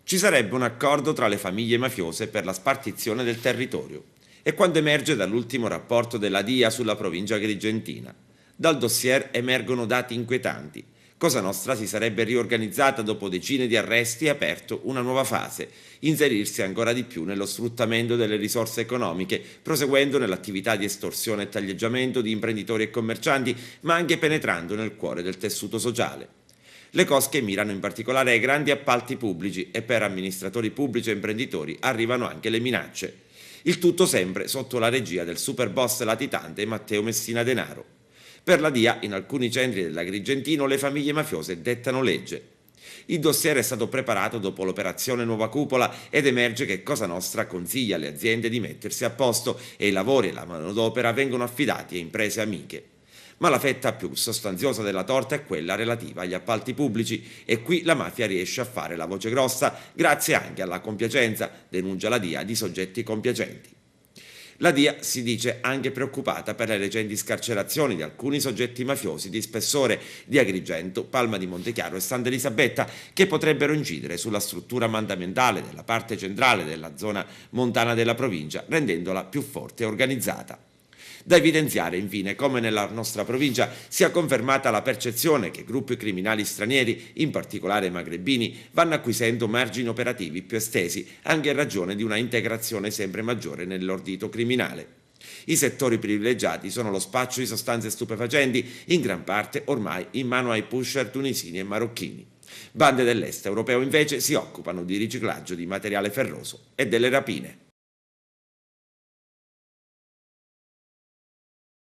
Ci sarebbe un accordo tra le famiglie mafiose per la spartizione del territorio. È quanto emerge dall'ultimo rapporto della DIA sulla provincia agrigentina. Dal dossier emergono dati inquietanti. Cosa Nostra si sarebbe riorganizzata dopo decine di arresti e aperto una nuova fase, inserirsi ancora di più nello sfruttamento delle risorse economiche, proseguendo nell'attività di estorsione e taglieggiamento di imprenditori e commercianti, ma anche penetrando nel cuore del tessuto sociale. Le cosche mirano in particolare ai grandi appalti pubblici e per amministratori pubblici e imprenditori arrivano anche le minacce. Il tutto sempre sotto la regia del superboss latitante Matteo Messina Denaro. Per la DIA, in alcuni centri dell'Agrigentino, le famiglie mafiose dettano legge. Il dossier è stato preparato dopo l'operazione Nuova Cupola ed emerge che Cosa Nostra consiglia alle aziende di mettersi a posto e i lavori e la manodopera vengono affidati a imprese amiche. Ma la fetta più sostanziosa della torta è quella relativa agli appalti pubblici e qui la mafia riesce a fare la voce grossa grazie anche alla compiacenza, denuncia la DIA, di soggetti compiacenti. La DIA si dice anche preoccupata per le recenti scarcerazioni di alcuni soggetti mafiosi di spessore di Agrigento, Palma di Montechiaro e Santa Elisabetta che potrebbero incidere sulla struttura mandamentale della parte centrale della zona montana della provincia, rendendola più forte e organizzata. Da evidenziare infine come nella nostra provincia sia confermata la percezione che gruppi criminali stranieri, in particolare magrebini, vanno acquisendo margini operativi più estesi anche in ragione di una integrazione sempre maggiore nell'ordito criminale. I settori privilegiati sono lo spaccio di sostanze stupefacenti, in gran parte ormai in mano ai pusher tunisini e marocchini. Bande dell'est europeo invece si occupano di riciclaggio di materiale ferroso e delle rapine.